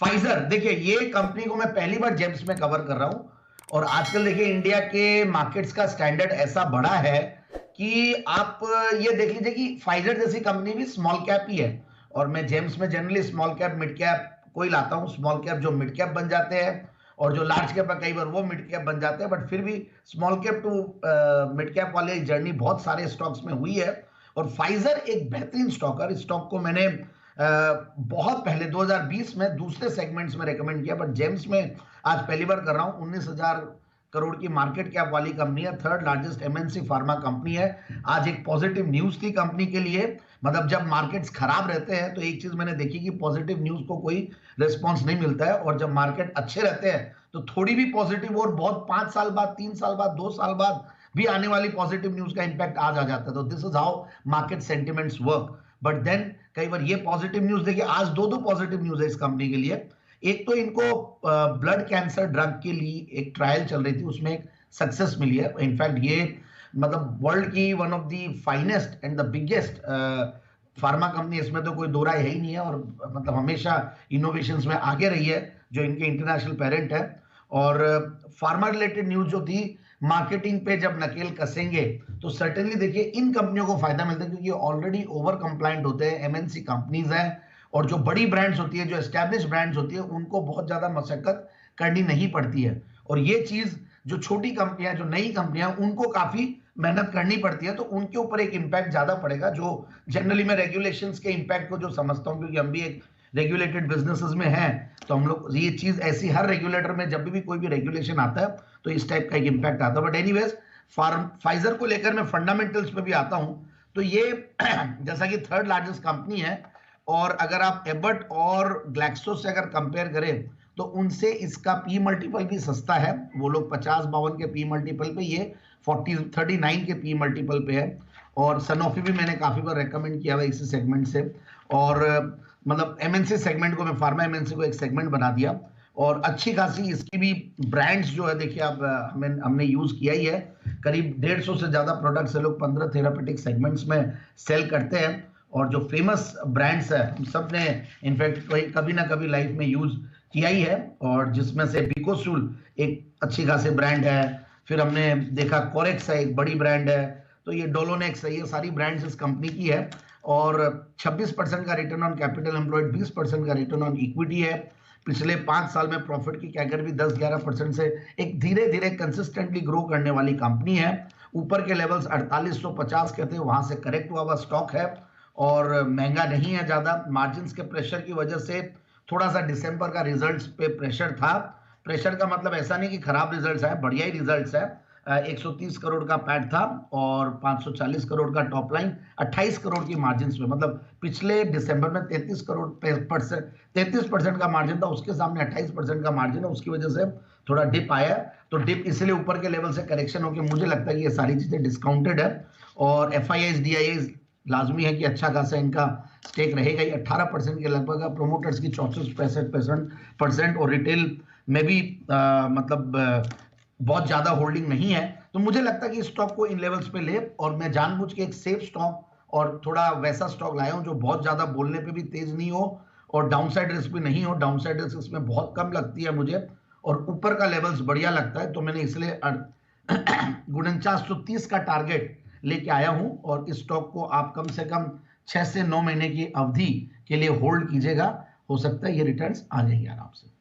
Pfizer, देखिए ये company को मैं पहली बार जेम्स में कवर कर रहा हूं। और आजकल देखिए इंडिया के मार्केट्स का स्टैंडर्ड ऐसा बड़ा है कि आप ये देख लीजिए कि फाइजर जैसी कंपनी भी स्मॉल कैप ही है। और मैं जेम्स में generally small cap mid cap कोई लाता हूं। स्मॉल कैप जो मिड कैप बन जाते हैं और जो लार्ज कैप है कई बार वो मिड कैप बन जाते हैं, बट फिर भी small cap to mid cap वाली जर्नी बहुत सारे स्टॉक्स में हुई है। और फाइजर एक बेहतरीन स्टॉक है। इस स्टॉक को मैंने बहुत पहले 2020 में दूसरे सेगमेंट्स में रेकमेंड किया, बट जेम्स में आज पहली बार कर रहा हूं। 19,000 करोड़ की मार्केट कैप वाली कंपनी है, third largest MNC pharma company है। आज एक पॉजिटिव न्यूज थी कंपनी के लिए। मतलब जब मार्केट्स खराब रहते हैं तो एक चीज मैंने देखी कि पॉजिटिव न्यूज को कोई रिस्पॉन्स नहीं मिलता है, और जब मार्केट अच्छे रहते हैं तो थोड़ी भी पॉजिटिव और बहुत 5 साल बाद, 3 साल बाद, 2 साल बाद भी आने वाली पॉजिटिव न्यूज का इंपैक्ट आज आ जाता है। तो this is how market sentiments work. But then कई बार ये पॉजिटिव न्यूज देखिए, आज दो पॉजिटिव न्यूज है इस कंपनी के लिए। एक तो इनको ब्लड कैंसर ड्रग के लिए एक ट्रायल चल रही थी, उसमें एक सक्सेस मिली है। इनफैक्ट ये मतलब वर्ल्ड की one of the finest and the biggest pharma company, इसमें तो कोई दो राय है ही नहीं है। और मतलब हमेशा इनोवेशंस में आगे रही है, जो इनके इंटरनेशनल पेरेंट है। और फार्मा रिलेटेड न्यूज जो थी, मार्केटिंग पे जब नकेल कसेंगे तो सर्टेनली देखिए इन कंपनियों को फायदा मिलता है, क्योंकि ऑलरेडी ओवर कंप्लायंट होते हैं, एमएनसी कंपनीज हैं। और जो बड़ी ब्रांड्स होती है, जो एस्टैब्लिश ब्रांड्स होती है, उनको बहुत ज्यादा मशक्कत करनी नहीं पड़ती है। और ये चीज जो छोटी कंपनियां, जो नई कंपनियां, उनको काफी मेहनत करनी पड़ती है, तो उनके ऊपर एक इंपैक्ट ज्यादा पड़ेगा। जो जनरली मैं रेगुलेशंस के इंपैक्ट को जो समझता हूं, क्योंकि हम भी एक रेगुलेटेड बिजनेसेस में हैं, तो हम लोग ये चीज ऐसी हर रेगुलेटर में जब भी कोई भी रेगुलेशन आता है तो इस टाइप का एक इंपैक्ट आता है। बट एनीवेज फाइजर को लेकर मैं फंडामेंटल्स पे भी आता हूं। तो ये जैसा कि थर्ड लार्जेस्ट कंपनी है, और अगर आप एबट और ग्लैक्सो से अगर कंपेयर करें तो उनसे इसका पी मल्टीपल भी सस्ता है। वो लोग 50-52 के पी मल्टीपल पे, ये 39 के पी मल्टीपल पे है। और सनोफी भी मैंने काफी बार रेकमेंड किया हुआ इसी सेगमेंट से। और मतलब एमएनसी सेगमेंट को मैं फार्मा एमएनसी को एक सेगमेंट बना दिया। और अच्छी खासी इसकी भी ब्रांड्स जो है देखिए, अब हमने यूज किया ही है। करीब 150 से ज्यादा प्रोडक्ट्स लोग 15 थेरापेटिक सेगमेंट्स में सेल करते हैं। और जो फेमस ब्रांड्स है हम सब ने इनफैक्ट कभी ना कभी लाइफ में यूज किया ही है, और जिसमें से बिकोसूल एक अच्छी खासी ब्रांड है। फिर हमने देखा कोरेक्स है, एक बड़ी ब्रांड है। तो ये डोलोनेक्स है, ये सारी ब्रांड्स इस कंपनी की है। और 26% का रिटर्न ऑन कैपिटल एम्प्लॉयड, 20% का रिटर्न ऑन इक्विटी है। पिछले 5 साल में प्रॉफिट की कैगर भी 10-11% से एक धीरे धीरे कंसिस्टेंटली ग्रो करने वाली कंपनी है। ऊपर के लेवल्स 4850 के थे, वहां से करेक्ट हुआ हुआ स्टॉक है। और महंगा नहीं है ज्यादा। मार्जिन के प्रेशर की वजह से थोड़ा सा दिसंबर का रिजल्ट्स पे प्रेशर था। प्रेशर का मतलब ऐसा नहीं कि खराब रिजल्ट्स है, बढ़िया ही रिजल्ट्स है। 130 करोड़ का पैट था और 540 करोड़ का टॉप लाइन, 28 करोड़ की मार्जिन में। मतलब पिछले दिसंबर में 33% का मार्जिन था, उसके सामने 28% का मार्जिन है। उसकी वजह से थोड़ा डिप आया। तो डिप इसलिए ऊपर के लेवल से करेक्शन होकर मुझे लगता है कि ये सारी चीजें डिस्काउंटेड है। और एफआईआई डीआईआई लाजमी है कि अच्छा खासा इनका स्टेक रहेगा ही, 18% के लगभग। प्रोमोटर्स की 64-65% और रिटेल में भी बहुत ज्यादा होल्डिंग नहीं है। तो मुझे लगता है कि स्टॉक को इन लेवल्स पे ले। और मैं जानबूझ के एक सेफ स्टॉक और थोड़ा वैसा स्टॉक लाया हूं जो बहुत ज्यादा बोलने पे भी तेज नहीं हो और डाउनसाइड रिस्क भी नहीं हो। डाउनसाइड रिस्क इसमें बहुत कम लगती है मुझे, और ऊपर का लेवल्स बढ़िया लगता है। तो मैंने इसलिए 4930 का टारगेट लेके आया हूं। और इस स्टॉक को आप कम से कम 6 से 9 महीने की अवधि के लिए होल्ड कीजिएगा। हो सकता है ये रिटर्न्स आ जाएंगे आराम से।